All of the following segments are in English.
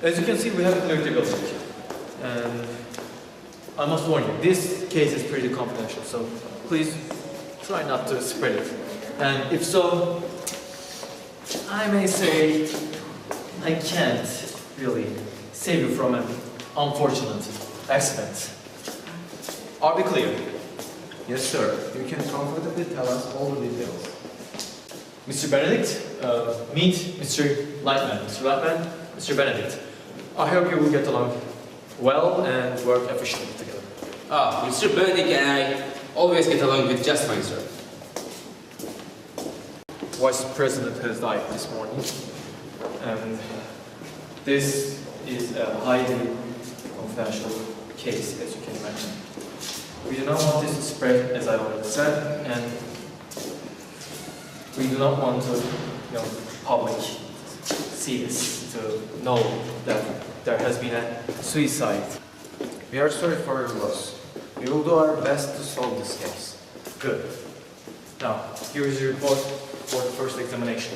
As you can see, we have cleared the building. And I must warn you, this case is pretty confidential, so please try not to spread it. And if so, I may say I can't really save you from an unfortunate accident. Are we clear? Yes, sir. You can comfortably tell us all the details. Mr. Benedict, meet Mr. Lightman. Mr. Lightman, Mr. Benedict. I hope you will get along well and work efficiently together. Mr. Benedict and I always get along with just fine, sir. Vice President has died this morning, and this is a highly confidential case, as you can imagine. We do not want this to spread, as I already said, and we do not want to, public see this, to know that there has been a suicide. We are sorry for your loss. We will do our best to solve this case. Good. Now, here is your report for the first examination.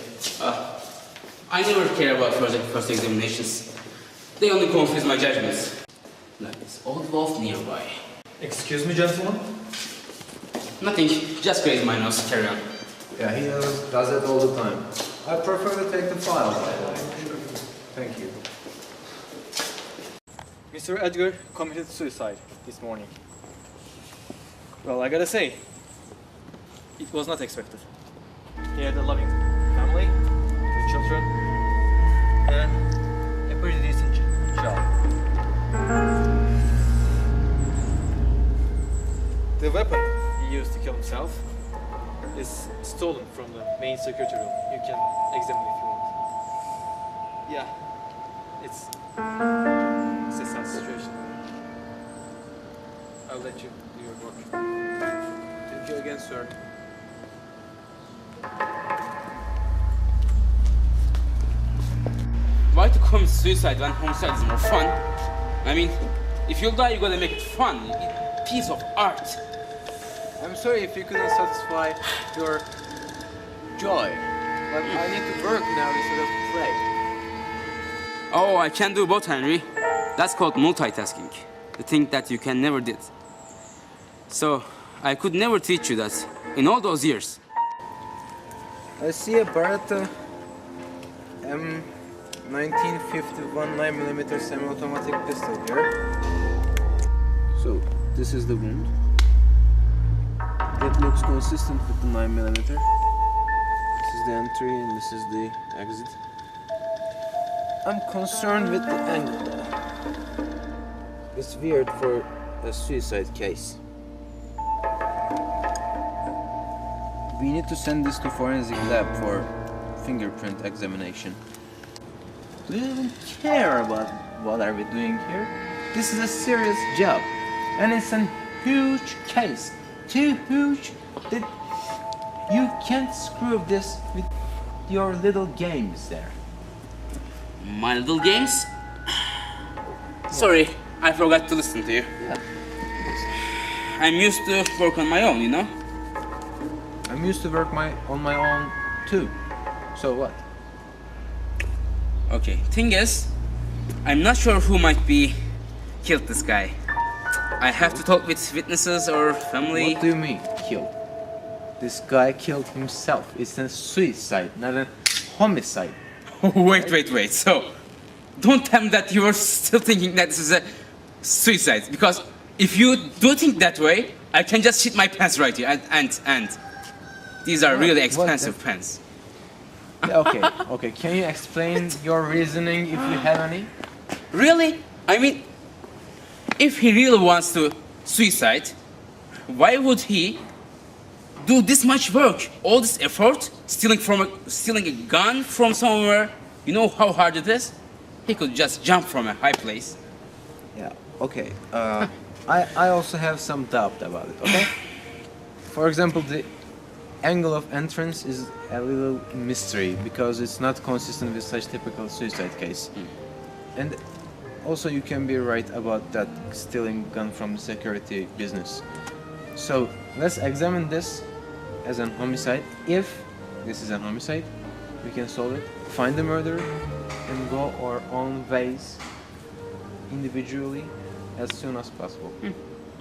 I never care about first examinations. They only confuse my judgments. Like this old wolf nearby. Excuse me, gentlemen? Nothing, just grazed my nose. Carry on. Yeah, he does it all the time. I prefer to take the file, by the way. Thank you. Mr. Edgar committed suicide this morning. Well, I gotta say, it was not expected. He had a loving family, 2 children, and a pretty decent job. The weapon he used to kill himself is stolen from the main security room. You can examine it if you want. Yeah, it's a sad situation. I'll let you do your work. Thank you again, sir. Why to commit suicide when homicide is more fun? I mean, if you'll die, you gotta make it fun. A piece of art. I'm sorry if you couldn't satisfy your joy, but I need to work now instead of play. Oh, I can do both, Henry. That's called multitasking. The thing that you can never did. So, I could never teach you that in all those years. I see a Beretta M1951 9mm semi-automatic pistol here. So, this is the wound. It looks consistent with the 9mm. This is the entry and this is the exit. I'm concerned with the angle though. It's weird for a suicide case. We need to send this to forensic lab for fingerprint examination. Do you even care about what are we doing here? This is a serious job, and it's a huge case. Too huge that you can't screw this with your little games there. My little games? Sorry, I forgot to listen to you. Yeah. I'm used to work on my own, you know? I'm used to work on my own too. So what? Okay, thing is, I'm not sure who might be killed this guy. I have to talk with witnesses or family. What do you mean, killed? This guy killed himself. It's a suicide, not a homicide. Wait. So, don't tell me that you are still thinking that this is a suicide. Because if you do think that way, I can just shit my pants right here. And these are really expensive pants. Yeah, okay. Can you explain your reasoning if you have any? Really? I mean, if he really wants to suicide, why would he do this much work, all this effort, stealing a gun from somewhere? You know how hard it is? He could just jump from a high place. Yeah, okay. I also have some doubt about it, okay? For example, the angle of entrance is a little mystery because it's not consistent with such typical suicide case. And also you can be right about that stealing gun from the security business. So let's examine this as an homicide. If this is an homicide, we can solve it. find the murderer and go our own ways individually as soon as possible.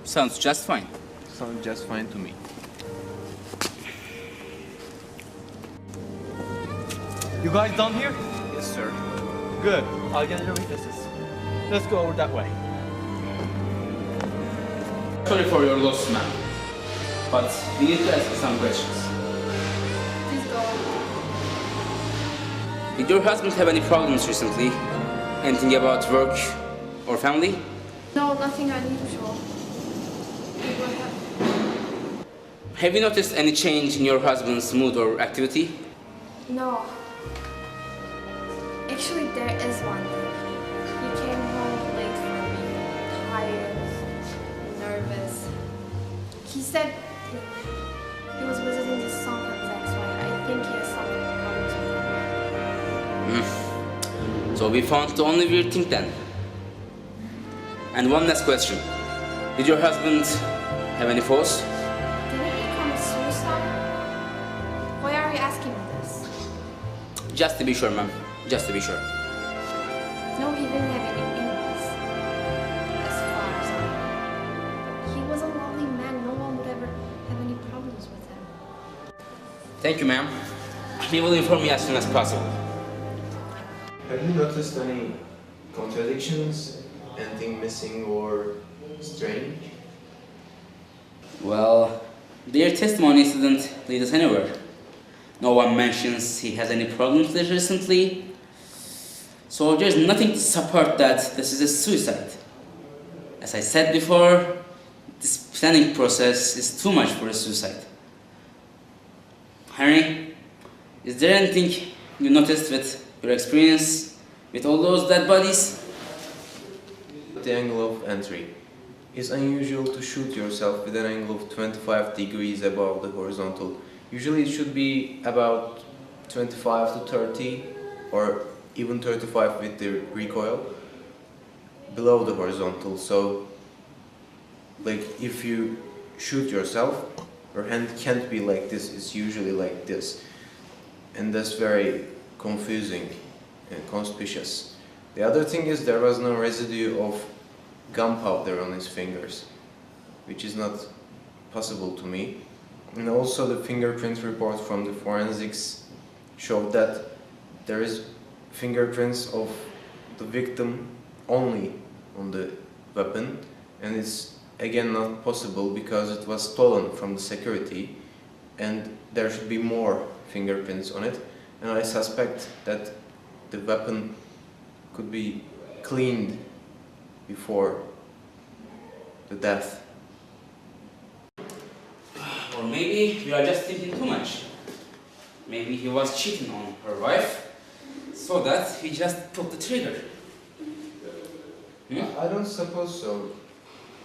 Sounds just fine. Sounds just fine to me. You guys done here? Yes, sir. Good. I'll get your witnesses. Let's go over that way. Sorry for your loss, ma'am. But we need to ask you some questions. Please go on. Did your husband have any problems recently? Anything about work or family? No, nothing unusual. We were Have you noticed any change in your husband's mood or activity? No. Actually, there is one thing. He came home late from me, tired, nervous. He said he was visiting his son and his ex-wife. I think he has some problems with him. So we found the only weird thing then. And one last question. Did your husband have any falls? Did it become suicide? Why are you asking me this? Just to be sure, ma'am. Just to be sure. No, he didn't have any illness. As far as I know. He was a lovely man. No one would ever have any problems with him. Thank you, ma'am. We will inform you as soon as possible. Have you noticed any contradictions? Anything missing or strange? Well, their testimonies didn't lead us anywhere. No one mentions he has any problems there recently. So there's nothing to support that this is a suicide. As I said before, this planning process is too much for a suicide. Henry, is there anything you noticed with your experience with all those dead bodies? The angle of entry. It's unusual to shoot yourself with an angle of 25 degrees above the horizontal. Usually it should be about 25 to 30 or even 35 with the recoil below the horizontal. So like if you shoot yourself, your hand can't be like this, it's usually like this. And that's very confusing and conspicuous. The other thing is there was no residue of gunpowder on his fingers, which is not possible to me. And also the fingerprint report from the forensics showed that there is fingerprints of the victim only on the weapon, and it's again not possible because it was stolen from the security and there should be more fingerprints on it, and I suspect that the weapon could be cleaned before the death. Or maybe we are just thinking too much. Maybe he was cheating on her wife, so that he just pulled the trigger. I don't suppose so,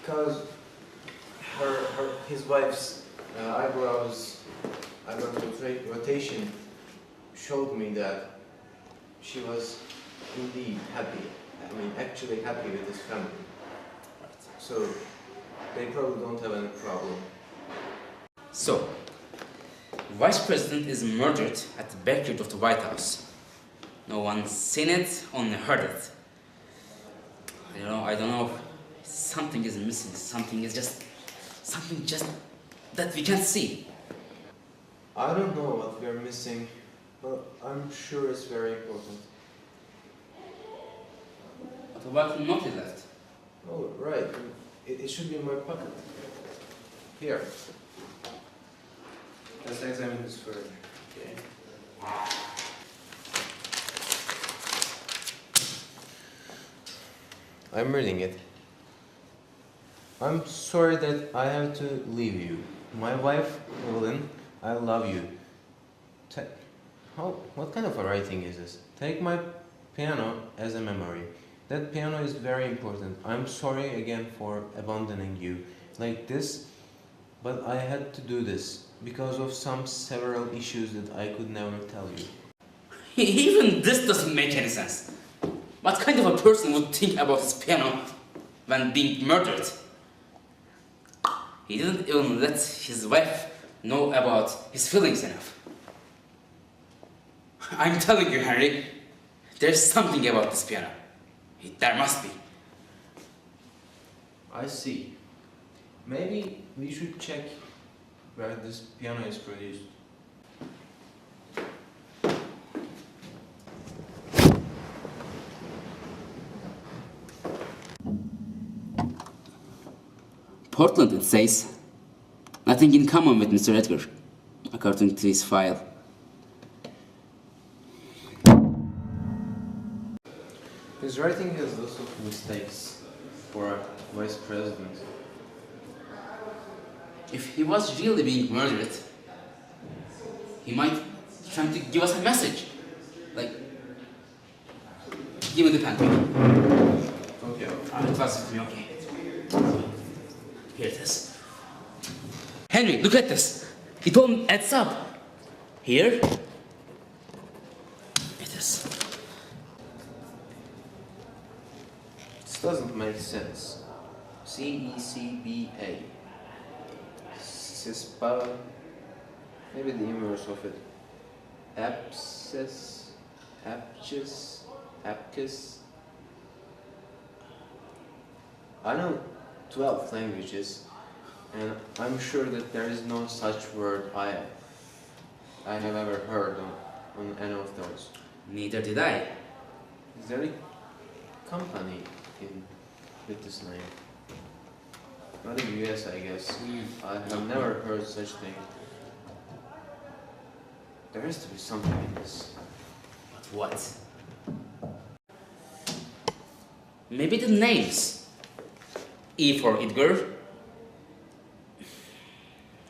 because his wife's eyebrows rotation showed me that she was indeed happy. I mean, actually happy with his family. So they probably don't have any problem. So, Vice President is murdered at the backyard of the White House. No one's seen it, only heard it. I don't know. Something is missing. Something just that we can't see. I don't know what we're missing, but I'm sure it's very important. But what not is left? Oh, right. It should be in my pocket. Here. Let's examine this further. Okay. I'm reading it. I'm sorry that I have to leave you. My wife, Evelyn, I love you. What kind of a writing is this? Take my piano as a memory. That piano is very important. I'm sorry again for abandoning you like this, but I had to do this because of some several issues that I could never tell you. Even this doesn't make any sense. What kind of a person would think about his piano when being murdered? He didn't even let his wife know about his feelings enough. I'm telling you, Henry, there's something about this piano. There must be. I see. Maybe we should check where this piano is produced. Portland, it says. Nothing in common with Mr. Edgar, according to his file. His writing has lots of mistakes for a vice president. If he was really being murdered, he might try to give us a message. Like, give me the pen. Okay. It was with me, okay. Here it is. Henry, look at this. It all adds up. Here. It is. This doesn't make sense. CECBA. CISPA. Maybe the inverse of it. Abscess. Abscess. Abscess. I know 12 languages, and I'm sure that there is no such word I have ever heard on any of those. Neither did I. Is there a company with this name? Not in the US, I guess. I have never heard such thing. There has to be something in this. But what? Maybe the names. E for Edgar.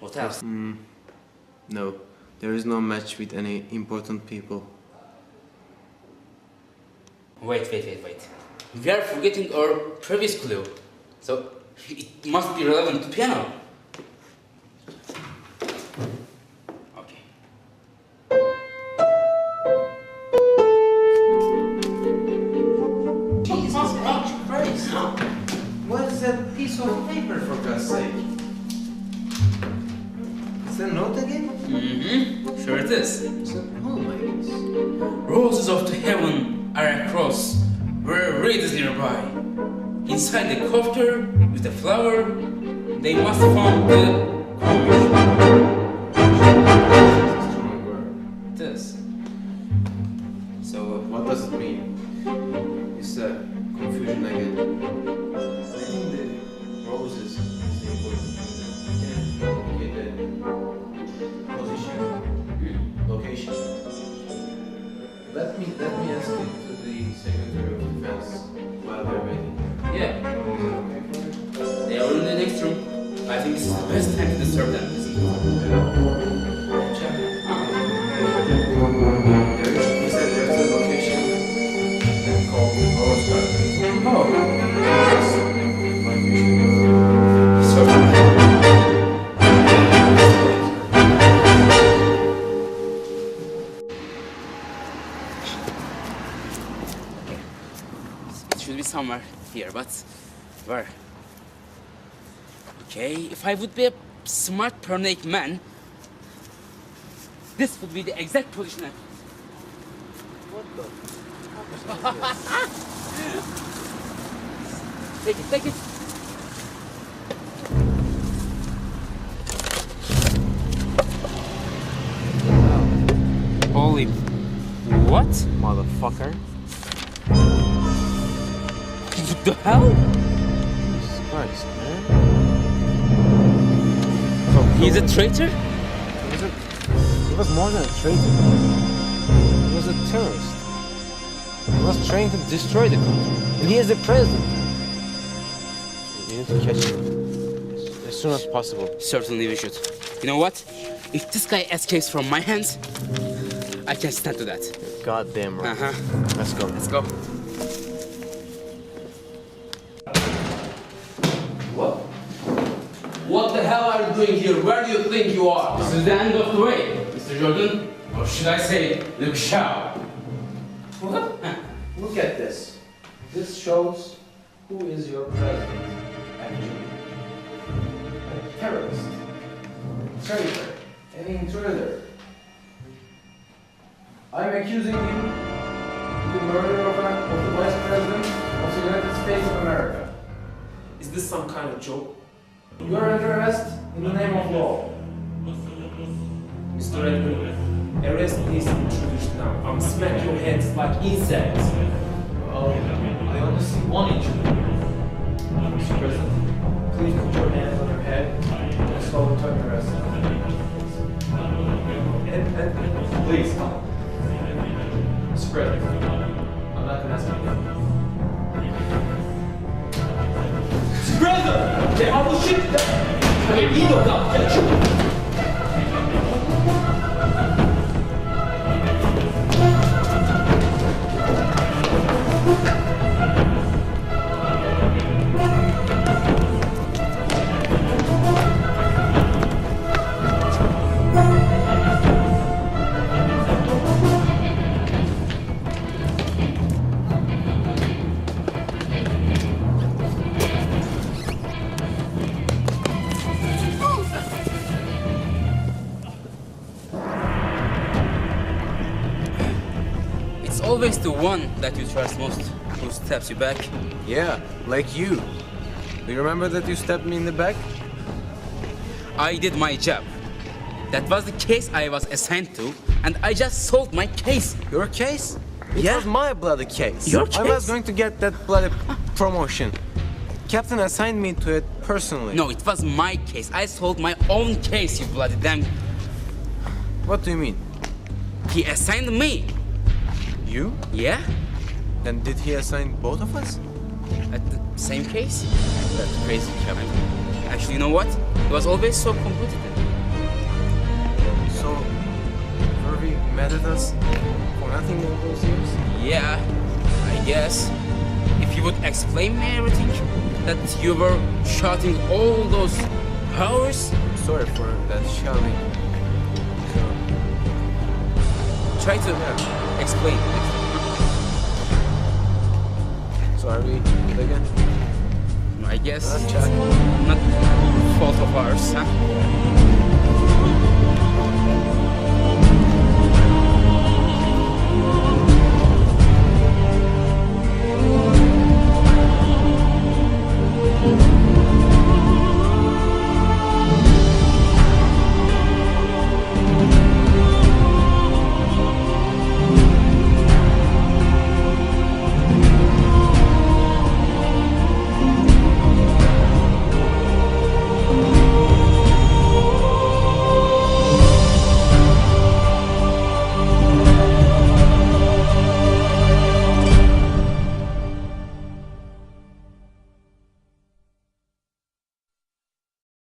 What else? No, there is no match with any important people. Wait. We are forgetting our previous clue. So, it must be relevant to piano. Okay. Jesus Christ! What is that piece of paper, for God's sake? Is that a note again? Mm-hmm. Sure it is. It's a poem, I guess. Roses of the heaven are across where a reed is nearby. Inside the cofter with the flower, they must found the It's a strong word. It is. So, What does it mean? It's a confusion again. I think the roses is the important thing. We can locate the position, location. Let me ask it to the Secretary of Defense while they're waiting. yeah, they are in the next room. I think this is the best time to disturb them, isn't it? Check. He said there's a location called Rose Garden. Oh, Yes. Location. certainly. It should be somewhere here, but where? Okay, if I would be a smart paranoid man, this would be the exact position. What the? Take it. Holy, what? Motherfucker. What the hell? Jesus Christ, man. He's a traitor? He was more than a traitor. He was a terrorist. He was trying to destroy the country. And he is the president. You need to catch him as soon as possible. Certainly we should. You know what? If this guy escapes from my hands, I can stand to that. Goddamn right. Uh-huh. Let's go. Let's go. What the hell are you doing here? Where do you think you are? This is the end of the way, Mr. Jordan. Or should I say, Luke Shaw? What? Look at this. This shows who is your president, actually. A terrorist, traitor, an intruder. I'm accusing you of the murder of the Vice President of the United States of America. Is this some kind of joke? You are under arrest in the name of law. Mr. Edwin, arrest is introduced now. I'm smack your heads like insects. Well, I only see one injury. Mr. President, please put your hands on your head and slowly turn your wrist. Please, come. Mr. President, I'm not gonna ask you again. Mr. President! Okay, I will shoot you down! I mean, ego gun, get you! It's always the one that you trust most who stabs you back. Yeah, like you. Do you remember that you stabbed me in the back? I did my job. That was the case I was assigned to, and I just solved my case. Your case? It Yeah. was my bloody case. Your I was case? going to get that bloody promotion. Captain assigned me to it personally. No, it was my case. I solved my own case, you bloody damn. What do you mean? He assigned me. You? Yeah? Then did he assign both of us? At the same case? That's crazy, Captain. Actually, you know what? He was always so competitive. So, were we mad at us for nothing all those years? Yeah, I guess. If you would explain me everything, that you were shouting all those hours, Sorry for that shouting. try to explain. So are we good again? I guess Not Jack. not fault of ours, huh?